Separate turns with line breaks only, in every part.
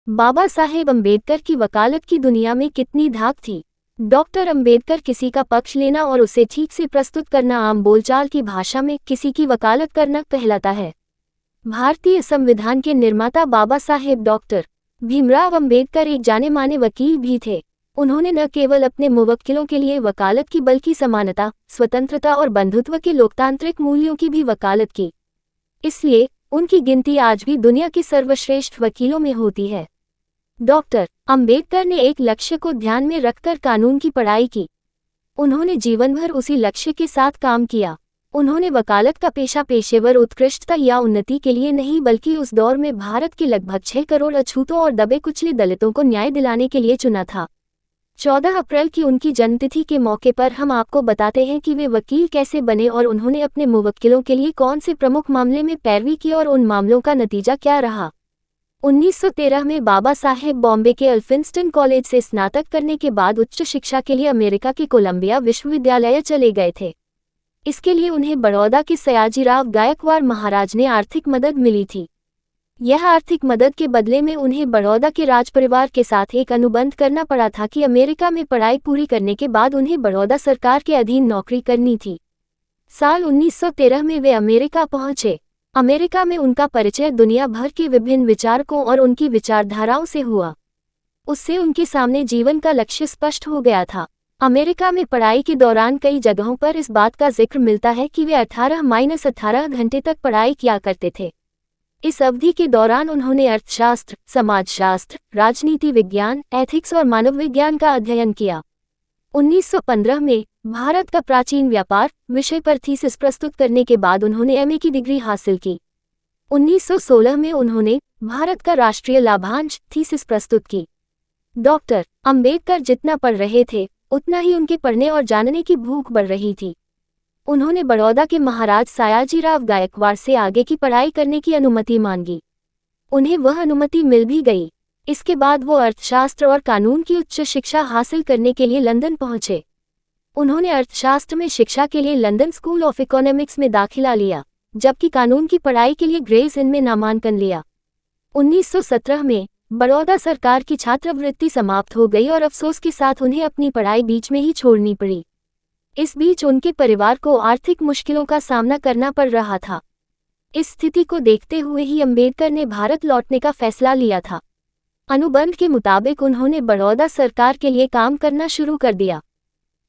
बाबा साहेब अम्बेडकर की वकालत की दुनिया में कितनी धाक थी। डॉक्टर अम्बेडकर किसी का पक्ष लेना और उसे ठीक से प्रस्तुत करना आम बोलचाल की भाषा में किसी की वकालत करना कहलाता है। भारतीय संविधान के निर्माता बाबा साहेब डॉक्टर भीमराव अम्बेडकर एक जाने माने वकील भी थे। उन्होंने न केवल अपने मुवक्किलों के लिए वकालत की बल्कि समानता, स्वतंत्रता और बंधुत्व के लोकतांत्रिक मूल्यों की भी वकालत की। इसलिए उनकी गिनती आज भी दुनिया के सर्वश्रेष्ठ वकीलों में होती है। डॉक्टर अम्बेडकर ने एक लक्ष्य को ध्यान में रखकर कानून की पढ़ाई की। उन्होंने जीवन भर उसी लक्ष्य के साथ काम किया। उन्होंने वकालत का पेशा पेशेवर उत्कृष्टता या उन्नति के लिए नहीं बल्कि उस दौर में भारत के लगभग 6 करोड़ अछूतों और दबे कुचले दलितों को न्याय दिलाने के लिए चुना था। 14 अप्रैल की उनकी जन्मतिथि के मौके पर हम आपको बताते हैं कि वे वकील कैसे बने और उन्होंने अपने मुवक्किलों के लिए कौन से प्रमुख मामले में पैरवी की और उन मामलों का नतीजा क्या रहा। 1913 में बाबा साहेब बॉम्बे के अल्फिंस्टन कॉलेज से स्नातक करने के बाद उच्च शिक्षा के लिए अमेरिका के कोलंबिया विश्वविद्यालय चले गए थे। इसके लिए उन्हें बड़ौदा के सयाजीराव गायकवाड़ महाराज ने आर्थिक मदद मिली थी। यह आर्थिक मदद के बदले में उन्हें बड़ौदा के राजपरिवार के साथ एक अनुबंध करना पड़ा था कि अमेरिका में पढ़ाई पूरी करने के बाद उन्हें बड़ौदा सरकार के अधीन नौकरी करनी थी। साल 1913 में वे अमेरिका पहुंचे। अमेरिका में उनका परिचय दुनिया भर के विभिन्न विचारकों और उनकी विचारधाराओं से हुआ। उससे उनके सामने जीवन का लक्ष्य स्पष्ट हो गया था। अमेरिका में पढ़ाई के दौरान कई जगहों पर इस बात का जिक्र मिलता है कि वे 18-18 घंटे तक पढ़ाई किया करते थे। इस अवधि के दौरान उन्होंने अर्थशास्त्र, समाजशास्त्र, राजनीति विज्ञान, एथिक्स और मानव विज्ञान का अध्ययन किया। 1915 में भारत का प्राचीन व्यापार विषय पर थीसिस प्रस्तुत करने के बाद उन्होंने एमए की डिग्री हासिल की। 1916 में उन्होंने भारत का राष्ट्रीय लाभांश थीसिस प्रस्तुत की। डॉक्टर अम्बेडकर जितना पढ़ रहे थे उतना ही उनके पढ़ने और जानने की भूख बढ़ रही थी। उन्होंने बड़ौदा के महाराज सयाजीराव गायकवाड़ से आगे की पढ़ाई करने की अनुमति मांगी। उन्हें वह अनुमति मिल भी गई। इसके बाद वो अर्थशास्त्र और कानून की उच्च शिक्षा हासिल करने के लिए लंदन पहुंचे। उन्होंने अर्थशास्त्र में शिक्षा के लिए लंदन स्कूल ऑफ इकोनॉमिक्स में दाखिला लिया, जबकि कानून की पढ़ाई के लिए ग्रेस इन में नामांकन लिया। 1917 में बड़ौदा सरकार की छात्रवृत्ति समाप्त हो गई और अफसोस के साथ उन्हें अपनी पढ़ाई बीच में ही छोड़नी पड़ी। इस बीच उनके परिवार को आर्थिक मुश्किलों का सामना करना पड़ रहा था। इस स्थिति को देखते हुए ही अम्बेडकर ने भारत लौटने का फैसला लिया था। अनुबंध के मुताबिक उन्होंने बड़ौदा सरकार के लिए काम करना शुरू कर दिया।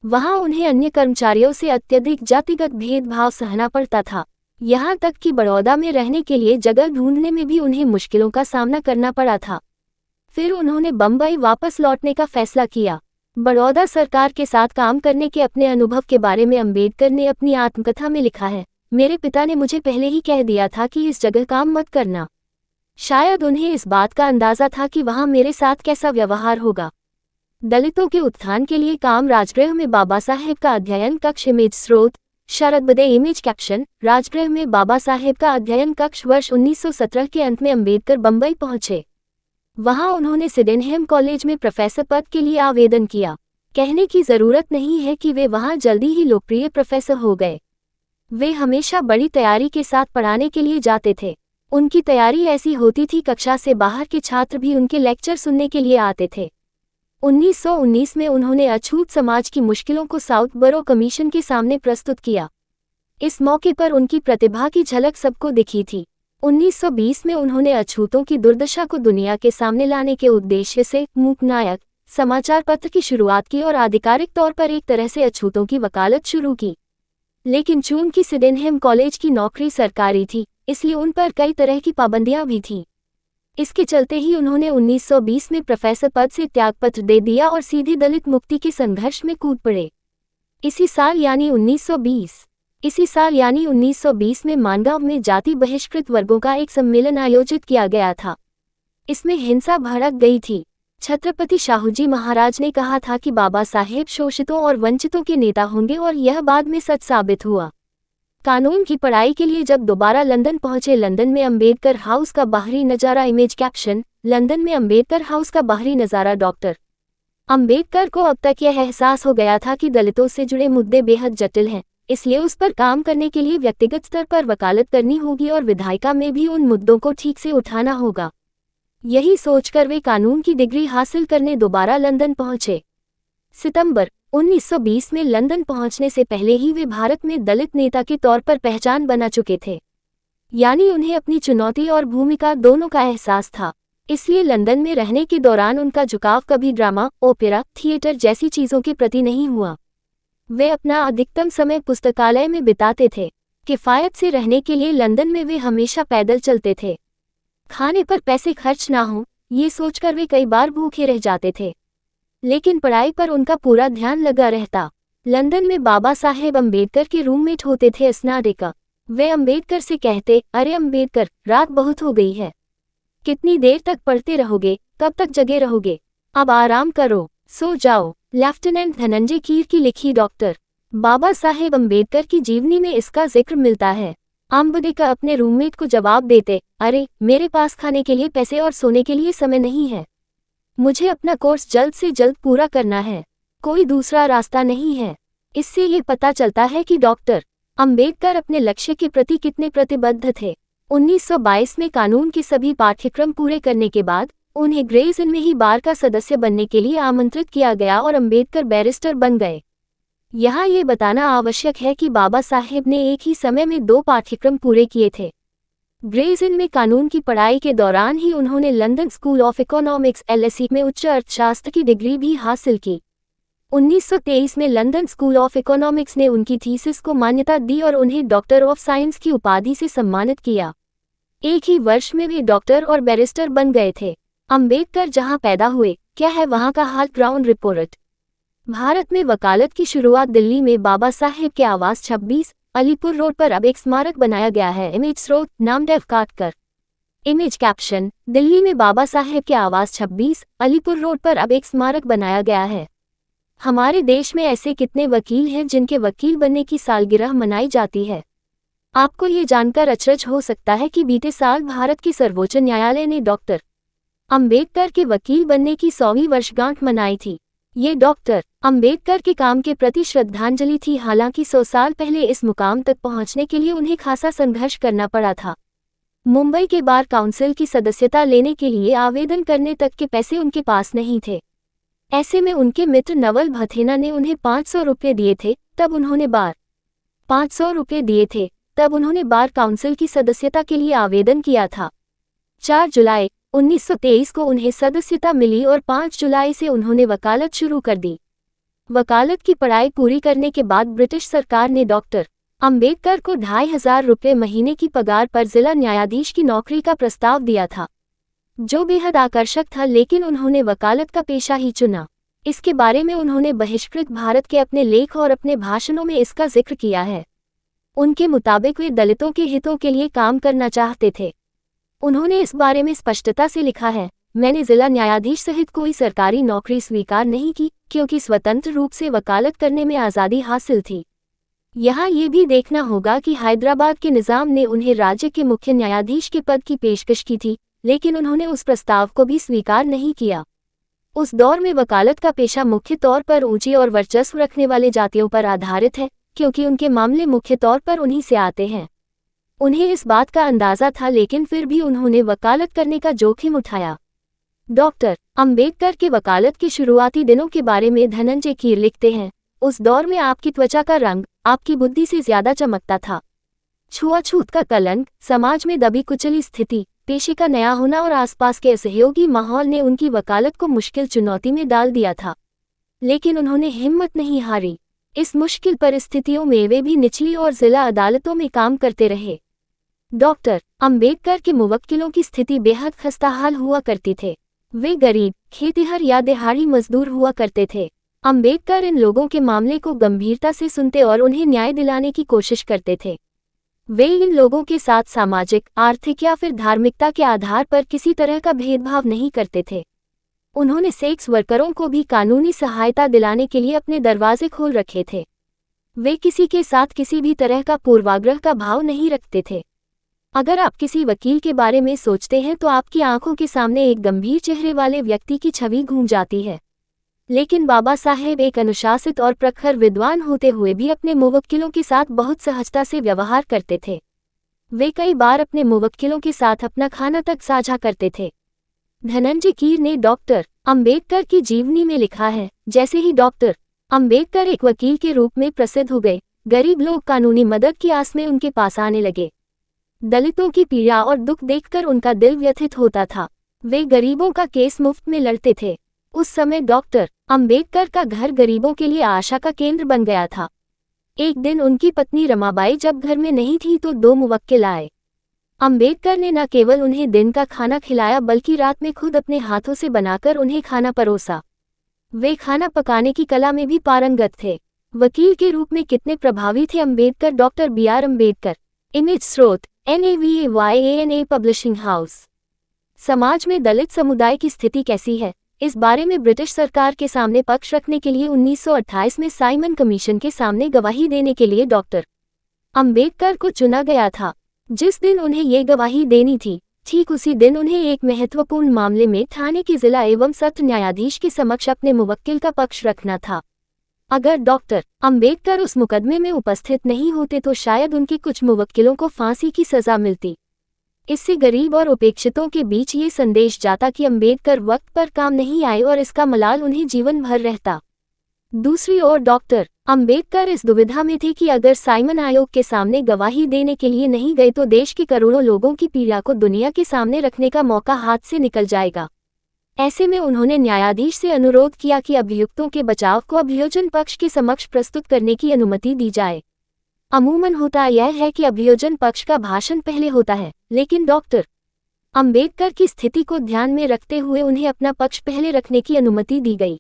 वहां उन्हें अन्य कर्मचारियों से अत्यधिक जातिगत भेदभाव सहना पड़ता था। यहां तक कि बड़ौदा में रहने के लिए जगह ढूंढने में भी उन्हें मुश्किलों का सामना करना पड़ा था। फिर उन्होंने बम्बई वापस लौटने का फैसला किया। बड़ौदा सरकार के साथ काम करने के अपने अनुभव के बारे में अम्बेडकर ने अपनी आत्मकथा में लिखा है, मेरे पिता ने मुझे पहले ही कह दिया था कि इस जगह काम मत करना। शायद उन्हें इस बात का अंदाजा था कि वहां मेरे साथ कैसा व्यवहार होगा। दलितों के उत्थान के लिए काम राजगृह में बाबा साहेब का अध्ययन कक्ष इमेज स्रोत शरद बदे इमेज कैप्शन राजगृह में बाबा साहेब का अध्ययन कक्ष वर्ष 1917 के अंत में अम्बेडकर बम्बई पहुंचे। वहां उन्होंने सिडेनहम कॉलेज में प्रोफेसर पद के लिए आवेदन किया। कहने की जरूरत नहीं है कि वे वहां जल्दी ही लोकप्रिय प्रोफेसर हो गए। वे हमेशा बड़ी तैयारी के साथ पढ़ाने के लिए जाते थे। उनकी तैयारी ऐसी होती थी कक्षा से बाहर के छात्र भी उनके लेक्चर सुनने के लिए आते थे। 1919 में उन्होंने अछूत समाज की मुश्किलों को साउथ बरो कमीशन के सामने प्रस्तुत किया। इस मौके पर उनकी प्रतिभा की झलक सबको दिखी थी। 1920 में उन्होंने अछूतों की दुर्दशा को दुनिया के सामने लाने के उद्देश्य से मूकनायक समाचार पत्र की शुरुआत की और आधिकारिक तौर पर एक तरह से अछूतों की वकालत शुरू की। लेकिन चूंकि सिडेनहम कॉलेज की नौकरी सरकारी थी, इसलिए उन पर कई तरह की पाबंदियां भी थीं। इसके चलते ही उन्होंने 1920 में प्रोफेसर पद से त्यागपत्र दे दिया और सीधे दलित मुक्ति के संघर्ष में कूद पड़े। इसी साल यानी 1920 में मानगांव में जाति बहिष्कृत वर्गों का एक सम्मेलन आयोजित किया गया था। इसमें हिंसा भड़क गई थी। छत्रपति शाहूजी महाराज ने कहा था कि बाबा साहेब शोषितों और वंचितों के नेता होंगे और यह बाद में सच साबित हुआ। कानून की पढ़ाई के लिए जब दोबारा लंदन पहुंचे, लंदन में अम्बेडकर हाउस का बाहरी नज़ारा इमेज कैप्शन लंदन में अम्बेडकर हाउस का बाहरी नज़ारा डॉक्टर अम्बेडकर को अब तक यह एहसास हो गया था कि दलितों से जुड़े मुद्दे बेहद जटिल हैं, इसलिए उस पर काम करने के लिए व्यक्तिगत स्तर पर वकालत करनी होगी और विधायिका में भी उन मुद्दों को ठीक से उठाना होगा। यही सोचकर वे कानून की डिग्री हासिल करने दोबारा लंदन पहुंचे। सितंबर 1920 में लंदन पहुंचने से पहले ही वे भारत में दलित नेता के तौर पर पहचान बना चुके थे, यानी उन्हें अपनी चुनौती और भूमिका दोनों का एहसास था। इसलिए लंदन में रहने के दौरान उनका झुकाव कभी ड्रामा, ओपेरा, थिएटर जैसी चीज़ों के प्रति नहीं हुआ। वे अपना अधिकतम समय पुस्तकालय में बिताते थे। किफ़ायत से रहने के लिए लंदन में वे हमेशा पैदल चलते थे। खाने पर पैसे खर्च ना हों, ये सोचकर वे कई बार भूखे रह जाते थे, लेकिन पढ़ाई पर उनका पूरा ध्यान लगा रहता। लंदन में बाबा साहेब अम्बेडकर के रूममेट होते थे स्नाडिका। वे अम्बेडकर से कहते, अरे अम्बेडकर, रात बहुत हो गई है, कितनी देर तक पढ़ते रहोगे, कब तक जगे रहोगे, अब आराम करो, सो जाओ। लेफ्टिनेंट धनंजय कीर की लिखी डॉक्टर बाबा साहेब अम्बेडकर की जीवनी में इसका जिक्र मिलता है। अम्बेडकर अपने रूममेट को जवाब देते, अरे मेरे पास खाने के लिए पैसे और सोने के लिए समय नहीं है, मुझे अपना कोर्स जल्द से जल्द पूरा करना है, कोई दूसरा रास्ता नहीं है। इससे ये पता चलता है कि डॉक्टर अम्बेडकर अपने लक्ष्य के प्रति कितने प्रतिबद्ध थे। 1922 में कानून के सभी पाठ्यक्रम पूरे करने के बाद उन्हें ग्रेज इन में ही बार का सदस्य बनने के लिए आमंत्रित किया गया और अम्बेडकर बैरिस्टर बन गए। यहाँ ये बताना आवश्यक है कि बाबा साहेब ने एक ही समय में 2 पाठ्यक्रम पूरे किए थे। ग्रेज इन में कानून की पढ़ाई के दौरान ही उन्होंने London school of economics LSE में उच्च अर्थशास्त्र की डिग्री भी हासिल की। 1923 में लंदन स्कूल ऑफ इकोनॉमिक्स ने उनकी थीसिस को मान्यता दी और उन्हें डॉक्टर ऑफ साइंस की उपाधि से सम्मानित किया। एक ही वर्ष में वे डॉक्टर और बैरिस्टर बन गए थे। अम्बेडकर जहां पैदा हुए, क्या है वहां का हाल? Ground report. भारत में वकालत की शुरुआत दिल्ली में बाबा साहेब के आवास 26 अलीपुर रोड पर अब एक स्मारक बनाया गया है। इमेज स्रोत नामदेव काटकर। इमेज कैप्शन, दिल्ली में बाबा साहेब के आवास 26 अलीपुर रोड पर अब एक स्मारक बनाया गया है। हमारे देश में ऐसे कितने वकील हैं जिनके वकील बनने की सालगिरह मनाई जाती है। आपको ये जानकर अचरज हो सकता है कि बीते साल भारत के सर्वोच्च न्यायालय ने डॉक्टर अम्बेडकर के वकील बनने की 100वीं वर्षगांठ मनाई थी। ये डॉक्टर अम्बेडकर के काम के प्रति श्रद्धांजलि थी। हालांकि 100 साल पहले इस मुकाम तक पहुंचने के लिए उन्हें खासा संघर्ष करना पड़ा था। मुंबई के बार काउंसिल की सदस्यता लेने के लिए आवेदन करने तक के पैसे उनके पास नहीं थे। ऐसे में उनके मित्र नवल भथेना ने उन्हें 500 रुपये दिए थे, तब उन्होंने 500 रुपये दिए थे, तब उन्होंने बार काउंसिल की सदस्यता के लिए आवेदन किया था। 4 जुलाई 1923 को उन्हें सदस्यता मिली और 5 जुलाई से उन्होंने वकालत शुरू कर दी। वकालत की पढ़ाई पूरी करने के बाद ब्रिटिश सरकार ने डॉक्टर अम्बेडकर को 2500 रुपये महीने की पगार पर जिला न्यायाधीश की नौकरी का प्रस्ताव दिया था, जो बेहद आकर्षक था, लेकिन उन्होंने वकालत का पेशा ही चुना। इसके बारे में उन्होंने बहिष्कृत भारत के अपने लेख और अपने भाषणों में इसका जिक्र किया है। उनके मुताबिक वे दलितों के हितों के लिए काम करना चाहते थे। उन्होंने इस बारे में स्पष्टता से लिखा है, मैंने जिला न्यायाधीश सहित कोई सरकारी नौकरी स्वीकार नहीं की, क्योंकि स्वतंत्र रूप से वकालत करने में आज़ादी हासिल थी। यहाँ ये भी देखना होगा कि हैदराबाद के निज़ाम ने उन्हें राज्य के मुख्य न्यायाधीश के पद की पेशकश की थी, लेकिन उन्होंने उस प्रस्ताव को भी स्वीकार नहीं किया। उस दौर में वकालत का पेशा मुख्य तौर पर ऊंची और वर्चस्व रखने वाले जातियों पर आधारित है, क्योंकि उनके मामले मुख्य तौर पर उन्हीं से आते हैं। उन्हें इस बात का अंदाज़ा था, लेकिन फिर भी उन्होंने वकालत करने का जोखिम उठाया। डॉक्टर अम्बेडकर के वकालत के शुरुआती दिनों के बारे में धनंजय कीर लिखते हैं, उस दौर में आपकी त्वचा का रंग आपकी बुद्धि से ज्यादा चमकता था। छुआछूत का कलंक, समाज में दबी कुचली स्थिति, पेशे का नया होना और आसपास के असहयोगी माहौल ने उनकी वकालत को मुश्किल चुनौती में डाल दिया था, लेकिन उन्होंने हिम्मत नहीं हारी। इस मुश्किल परिस्थितियों में वे भी निचली और जिला अदालतों में काम करते रहे। डॉक्टर अम्बेडकर के मुवक्किलों की स्थिति बेहद खस्ताहाल हुआ करती थे। वे गरीब, खेतिहर या दिहाड़ी मजदूर हुआ करते थे। अम्बेडकर इन लोगों के मामले को गंभीरता से सुनते और उन्हें न्याय दिलाने की कोशिश करते थे। वे इन लोगों के साथ सामाजिक, आर्थिक या फिर धार्मिकता के आधार पर किसी तरह का भेदभाव नहीं करते थे। उन्होंने सेक्स वर्करों को भी कानूनी सहायता दिलाने के लिए अपने दरवाजे खोल रखे थे। वे किसी के साथ किसी भी तरह का पूर्वाग्रह का भाव नहीं रखते थे। अगर आप किसी वकील के बारे में सोचते हैं तो आपकी आंखों के सामने एक गंभीर चेहरे वाले व्यक्ति की छवि घूम जाती है, लेकिन बाबा साहेब एक अनुशासित और प्रखर विद्वान होते हुए भी अपने मुवक्किलों के साथ बहुत सहजता से व्यवहार करते थे। वे कई बार अपने मुवक्किलों के साथ अपना खाना तक साझा करते थे। धनंजय कीर ने डॉक्टर अंबेडकर की जीवनी में लिखा है, जैसे ही डॉक्टर अंबेडकर एक वकील के रूप में प्रसिद्ध हो गए, गरीब लोग कानूनी मदद की आस में उनके पास आने लगे। दलितों की पीड़ा और दुख देखकर उनका दिल व्यथित होता था। वे गरीबों का केस मुफ्त में लड़ते थे। उस समय डॉक्टर अंबेडकर का घर गरीबों के लिए आशा का केंद्र बन गया था। एक दिन उनकी पत्नी रमाबाई जब घर में नहीं थी तो 2 मुवक्किल आए। अंबेडकर ने न केवल उन्हें दिन का खाना खिलाया बल्कि रात में खुद अपने हाथों से बनाकर उन्हें खाना परोसा। वे खाना पकाने की कला में भी पारंगत थे। वकील के रूप में कितने प्रभावी थे Ambedkar. Doctor B.R. Ambedkar. Image स्रोत NAVAYANA पब्लिशिंग हाउस। समाज में दलित समुदाय की स्थिति कैसी है, इस बारे में ब्रिटिश सरकार के सामने पक्ष रखने के लिए 1928 में साइमन कमीशन के सामने गवाही देने के लिए डॉक्टर अंबेडकर को चुना गया था। जिस दिन उन्हें ये गवाही देनी थी, ठीक उसी दिन उन्हें एक महत्वपूर्ण मामले में थाने के जिला एवं सत्र न्यायाधीश के समक्ष अपने मुवक्किल का पक्ष रखना था। अगर डॉक्टर अंबेडकर उस मुकदमे में उपस्थित नहीं होते तो शायद उनके कुछ मुवक्किलों को फांसी की सजा मिलती। इससे गरीब और उपेक्षितों के बीच ये संदेश जाता कि अंबेडकर वक्त पर काम नहीं आए और इसका मलाल उन्हें जीवन भर रहता। दूसरी ओर डॉक्टर अंबेडकर इस दुविधा में थे कि अगर साइमन आयोग के सामने गवाही देने के लिए नहीं गए तो देश के करोड़ों लोगों की पीड़ा को दुनिया के सामने रखने का मौका हाथ से निकल जाएगा। ऐसे में उन्होंने न्यायाधीश से अनुरोध किया कि अभियुक्तों के बचाव को अभियोजन पक्ष के समक्ष प्रस्तुत करने की अनुमति दी जाए। अमूमन होता यह है कि अभियोजन पक्ष का भाषण पहले होता है, लेकिन डॉक्टर अंबेडकर की स्थिति को ध्यान में रखते हुए उन्हें अपना पक्ष पहले रखने की अनुमति दी गई।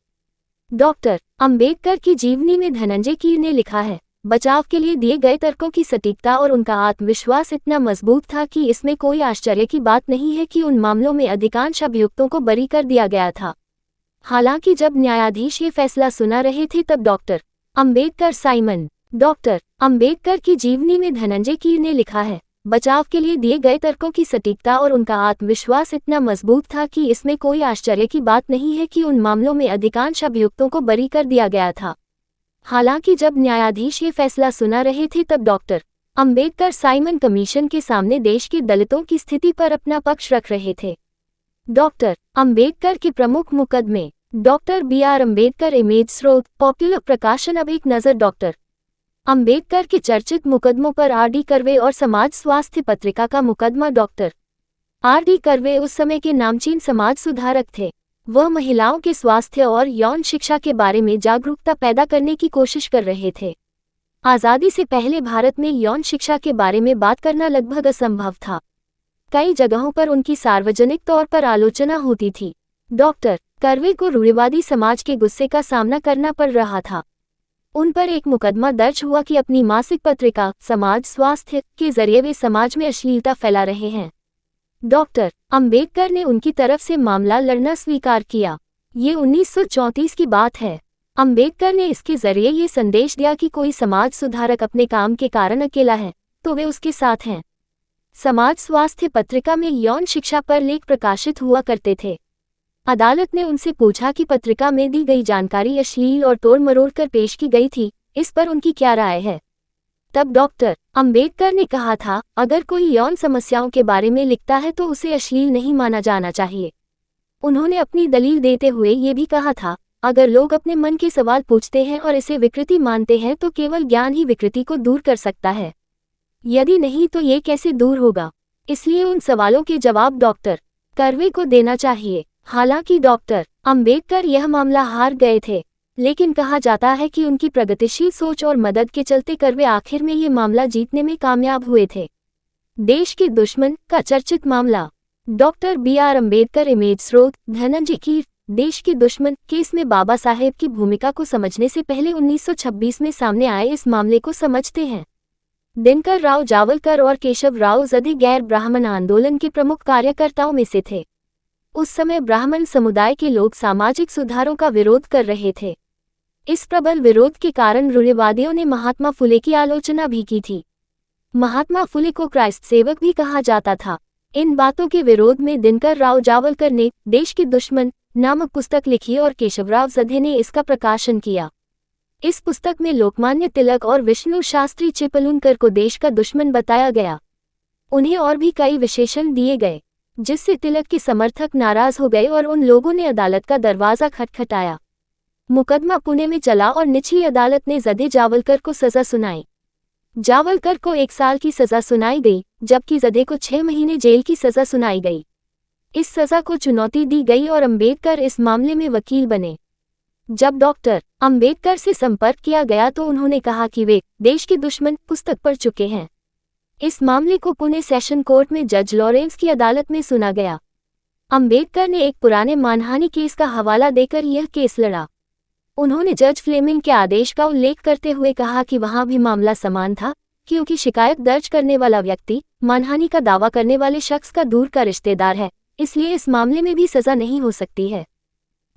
डॉक्टर अंबेडकर की जीवनी में धनंजय कीर ने लिखा है, बचाव के लिए दिए गए तर्कों की सटीकता और उनका आत्मविश्वास इतना मजबूत था कि इसमें कोई आश्चर्य की बात नहीं है कि उन मामलों में अधिकांश अभियुक्तों को बरी कर दिया गया था। हालांकि जब न्यायाधीश ये फैसला सुना रहे थे तब doctor Ambedkar Simon doctor Ambedkar की जीवनी में धनंजय कीर ने लिखा है, बचाव के लिए दिए गए तर्कों की सटीकता और उनका आत्मविश्वास इतना मजबूत था कि इसमें कोई आश्चर्य की बात नहीं है कि उन मामलों में अधिकांश अभियुक्तों को बरी कर दिया गया था। हालांकि जब न्यायाधीश ये फैसला सुना रहे थे तब डॉक्टर अंबेडकर साइमन कमीशन के सामने देश के दलितों की स्थिति पर अपना पक्ष रख रहे थे। डॉक्टर अंबेडकर के प्रमुख मुकदमे। Doctor B.R. अम्बेडकर। इमेज स्रोत पॉपुलर प्रकाशन। अब एक नज़र डॉक्टर अंबेडकर के चर्चित मुकदमों पर R.D. कर्वे और समाज स्वास्थ्य पत्रिका का मुकदमा। Doctor R.D. कर्वे उस समय के नामचीन समाज सुधारक थे। वह महिलाओं के स्वास्थ्य और यौन शिक्षा के बारे में जागरूकता पैदा करने की कोशिश कर रहे थे। आज़ादी से पहले भारत में यौन शिक्षा के बारे में बात करना लगभग असंभव था। कई जगहों पर उनकी सार्वजनिक तौर पर आलोचना होती थी। डॉक्टर कर्वे को रूढ़िवादी समाज के गुस्से का सामना करना पड़ रहा था। उन पर एक मुकदमा दर्ज हुआ कि अपनी मासिक पत्रिका समाज स्वास्थ्य के जरिए वे समाज में अश्लीलता फैला रहे हैं। डॉक्टर अंबेडकर ने उनकी तरफ से मामला लड़ना स्वीकार किया। ये 1934 की बात है। अंबेडकर ने इसके जरिए ये संदेश दिया कि कोई समाज सुधारक अपने काम के कारण अकेला है तो वे उसके साथ हैं। समाज स्वास्थ्य पत्रिका में यौन शिक्षा पर लेख प्रकाशित हुआ करते थे। अदालत ने उनसे पूछा कि पत्रिका में दी गई जानकारी अश्लील और तोड़ मरोड़ कर पेश की गई थी, इस पर उनकी क्या राय है। तब डॉक्टर अंबेडकर ने कहा था, अगर कोई यौन समस्याओं के बारे में लिखता है तो उसे अश्लील नहीं माना जाना चाहिए। उन्होंने अपनी दलील देते हुए ये भी कहा था, अगर लोग अपने मन के सवाल पूछते हैं और इसे विकृति मानते हैं तो केवल ज्ञान ही विकृति को दूर कर सकता है, यदि नहीं तो ये कैसे दूर होगा। इसलिए उन सवालों के जवाब डॉक्टर कर्वे को देना चाहिए। हालांकि डॉक्टर अंबेडकर यह मामला हार गए थे, लेकिन कहा जाता है कि उनकी प्रगतिशील सोच और मदद के चलते कर्वे आखिर में ये मामला जीतने में कामयाब हुए थे। देश के दुश्मन का चर्चित मामला। Doctor B.R. अम्बेडकर। इमेज स्रोत धनंजय कीर। देश के दुश्मन केस में बाबा साहेब की भूमिका को समझने से पहले 1926 में सामने आए इस मामले को समझते हैं। दिनकर राव जावलकर और केशव राव जदे गैर ब्राह्मण आंदोलन के प्रमुख कार्यकर्ताओं में से थे। उस समय ब्राह्मण समुदाय के लोग सामाजिक सुधारों का विरोध कर रहे थे। इस प्रबल विरोध के कारण रूढ़िवादियों ने महात्मा फुले की आलोचना भी की थी। महात्मा फुले को क्राइस्ट सेवक भी कहा जाता था। इन बातों के विरोध में दिनकर राव जावलकर ने देश के दुश्मन नामक पुस्तक लिखी और केशवराव जधे ने इसका प्रकाशन किया। इस पुस्तक में लोकमान्य तिलक और विष्णु शास्त्री चिपलूणकर को देश का दुश्मन बताया गया। उन्हें और भी कई विशेषण दिए गए। जिससे तिलक के समर्थक नाराज हो गए और उन लोगों ने अदालत का दरवाजा खटखटाया। मुकदमा पुणे में चला और निचली अदालत ने जदे जावलकर को सजा सुनाई। जावलकर को 1 साल की सजा सुनाई गई, जबकि जदे को 6 महीने जेल की सजा सुनाई गई। इस सजा को चुनौती दी गई और अंबेडकर इस मामले में वकील बने। जब डॉक्टर अंबेडकर से संपर्क किया गया तो उन्होंने कहा कि वे देश के दुश्मन पुस्तक पढ़ चुके हैं। इस मामले को पुणे सेशन कोर्ट में जज लॉरेंस की अदालत में सुना गया। अंबेडकर ने एक पुराने मानहानि केस का हवाला देकर यह केस लड़ा। उन्होंने जज फ्लेमिंग के आदेश का उल्लेख करते हुए कहा कि वहां भी मामला समान था, क्योंकि शिकायत दर्ज करने वाला व्यक्ति मानहानि का दावा करने वाले शख्स का दूर का रिश्तेदार है, इसलिए इस मामले में भी सजा नहीं हो सकती है,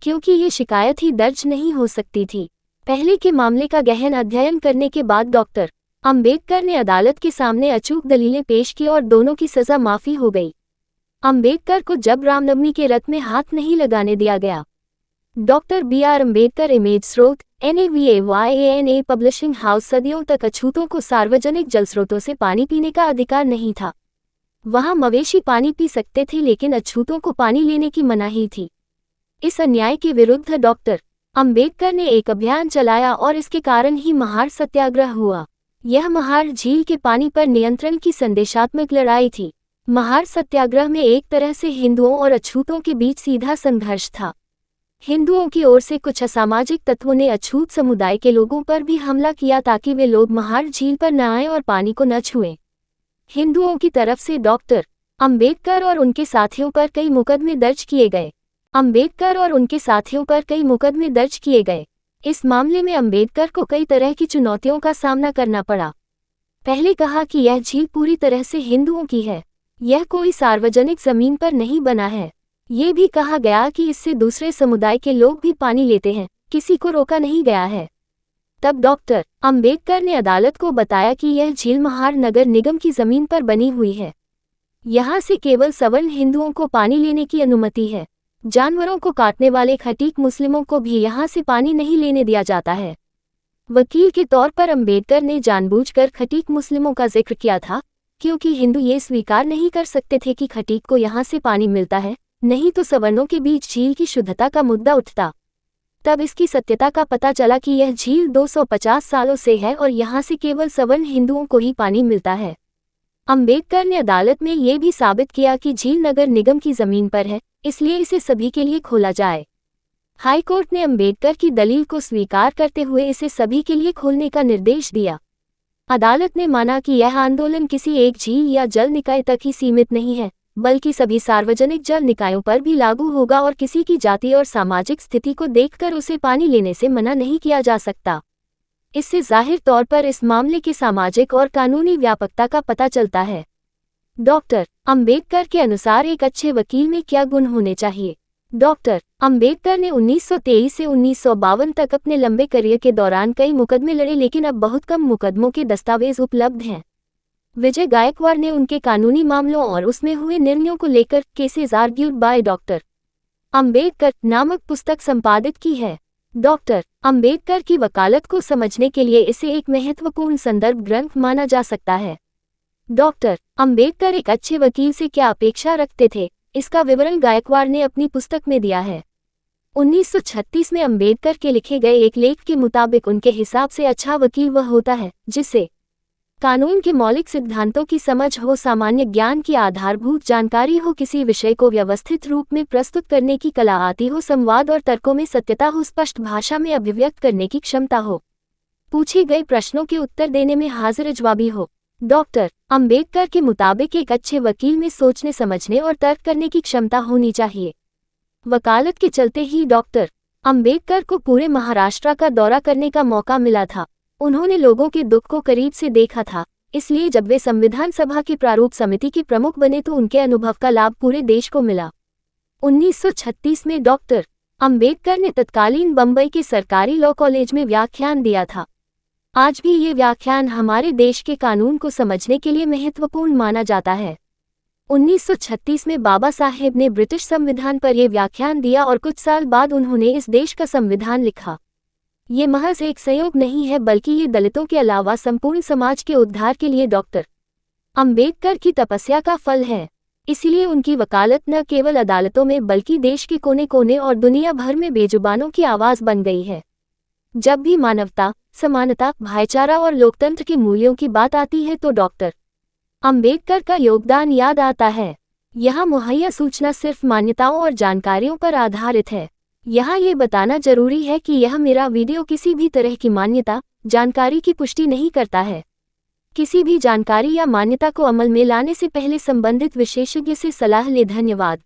क्योंकि ये शिकायत ही दर्ज नहीं हो सकती थी। पहले के मामले का गहन अध्ययन करने के बाद डॉक्टर अंबेडकर ने अदालत के सामने अचूक दलीलें पेश की और दोनों की सजा माफी हो गई। अंबेडकर को जब रामनवमी के रथ में हाथ नहीं लगाने दिया गया। Doctor B R. अंबेडकर इमेज स्रोत NAVAYANA पब्लिशिंग हाउस। सदियों तक अछूतों को सार्वजनिक जल स्रोतों से पानी पीने का अधिकार नहीं था। वहां मवेशी पानी पी सकते थे, लेकिन अछूतों को पानी लेने की मनाही थी। इस अन्याय के विरुद्ध डॉक्टर अंबेडकर ने एक अभियान चलाया और इसके कारण ही महार सत्याग्रह हुआ। यह महार झील के पानी पर नियंत्रण की संदेशात्मक लड़ाई थी। महार सत्याग्रह में एक तरह से हिंदुओं और अछूतों के बीच सीधा संघर्ष था। हिंदुओं की ओर से कुछ असामाजिक तत्वों ने अछूत समुदाय के लोगों पर भी हमला किया ताकि वे लोग महार झील पर न आएं और पानी को न छुएं। हिंदुओं की तरफ से डॉक्टर अंबेडकर और उनके साथियों पर कई मुकदमे दर्ज किए गए। इस मामले में अंबेडकर को कई तरह की चुनौतियों का सामना करना पड़ा। पहले कहा कि यह झील पूरी तरह से हिंदुओं की है, यह कोई सार्वजनिक जमीन पर नहीं बना है। ये भी कहा गया कि इससे दूसरे समुदाय के लोग भी पानी लेते हैं, किसी को रोका नहीं गया है। तब डॉक्टर अंबेडकर ने अदालत को बताया कि यह झील महार नगर निगम की जमीन पर बनी हुई है। यहाँ से केवल सवर्ण हिंदुओं को पानी लेने की अनुमति है। जानवरों को काटने वाले खटीक मुस्लिमों को भी यहाँ से पानी नहीं लेने दिया जाता है। वकील के तौर पर अंबेडकर ने जानबूझकर खटीक मुस्लिमों का जिक्र किया था, क्योंकि हिंदू ये स्वीकार नहीं कर सकते थे कि खटीक को यहाँ से पानी मिलता है, नहीं तो सवर्णों के बीच झील की शुद्धता का मुद्दा उठता। तब इसकी सत्यता का पता चला कि यह झील 250 सालों से है और यहाँ से केवल सवर्ण हिंदुओं को ही पानी मिलता है। अंबेडकर ने अदालत में ये भी साबित किया कि झील नगर निगम की जमीन पर है, इसलिए इसे सभी के लिए खोला जाए। हाईकोर्ट ने अंबेडकर की दलील को स्वीकार करते हुए इसे सभी के लिए खोलने का निर्देश दिया। अदालत ने माना कि यह आंदोलन किसी एक झील या जल निकाय तक ही सीमित नहीं है, बल्कि सभी सार्वजनिक जल निकायों पर भी लागू होगा और किसी की जाति और सामाजिक स्थिति को देखकर उसे पानी लेने से मना नहीं किया जा सकता। इससे जाहिर तौर पर इस मामले की सामाजिक और कानूनी व्यापकता का पता चलता है। डॉक्टर अंबेडकर के अनुसार एक अच्छे वकील में क्या गुण होने चाहिए? डॉक्टर अंबेडकर ने 1923 से 1952 तक अपने लंबे करियर के दौरान कई मुकदमे लड़े, लेकिन अब बहुत कम मुकदमों के दस्तावेज उपलब्ध हैं। विजय गायकवाड़ ने उनके कानूनी मामलों और उसमें हुए निर्णयों को लेकर cases argued by doctor Ambedkar नामक पुस्तक संपादित की है। डॉक्टर अंबेडकर की वकालत को समझने के लिए इसे एक महत्वपूर्ण संदर्भ ग्रंथ माना जा सकता है। डॉक्टर अंबेडकर एक अच्छे वकील से क्या अपेक्षा रखते थे, इसका विवरण गायकवाड़ ने अपनी पुस्तक में दिया है। 1936 में अंबेडकर के लिखे गए एक लेख के मुताबिक उनके हिसाब से अच्छा वकील वह होता है जिसे कानून के मौलिक सिद्धांतों की समझ हो, सामान्य ज्ञान की आधारभूत जानकारी हो, किसी विषय को व्यवस्थित रूप में प्रस्तुत करने की कला आती हो, संवाद और तर्कों में सत्यता हो, स्पष्ट भाषा में अभिव्यक्त करने की क्षमता हो, पूछे गए प्रश्नों के उत्तर देने में हाजिर जवाबी हो। डॉक्टर अंबेडकर के मुताबिक एक अच्छे वकील में सोचने समझने और तर्क करने की क्षमता होनी चाहिए। वकालत के चलते ही डॉक्टर अंबेडकर को पूरे महाराष्ट्र का दौरा करने का मौका मिला था। उन्होंने लोगों के दुख को करीब से देखा था, इसलिए जब वे संविधान सभा की प्रारूप समिति के प्रमुख बने तो उनके अनुभव का लाभ पूरे देश को मिला। 1936 में डॉक्टर अंबेडकर ने तत्कालीन बम्बई के सरकारी लॉ कॉलेज में व्याख्यान दिया था। आज भी ये व्याख्यान हमारे देश के कानून को समझने के लिए महत्वपूर्ण माना जाता है। 1936 में बाबा साहेब ने ब्रिटिश संविधान पर यह व्याख्यान दिया और कुछ साल बाद उन्होंने इस देश का संविधान लिखा। ये महज एक संयोग नहीं है, बल्कि ये दलितों के अलावा संपूर्ण समाज के उद्धार के लिए डॉक्टर अंबेडकर की तपस्या का फल है। इसलिए उनकी वकालत न केवल अदालतों में बल्कि देश के कोने कोने और दुनिया भर में बेजुबानों की आवाज़ बन गई है। जब भी मानवता, समानता, भाईचारा और लोकतंत्र के मूल्यों की बात आती है तो डॉक्टर अंबेडकर का योगदान याद आता है। यहाँ मुहैया सूचना सिर्फ मान्यताओं और जानकारियों पर आधारित है। यहाँ ये बताना जरूरी है कि यह मेरा वीडियो किसी भी तरह की मान्यता, जानकारी की पुष्टि नहीं करता है। किसी भी जानकारी या मान्यता को अमल में लाने से पहले संबंधित विशेषज्ञ से सलाह लें। धन्यवाद।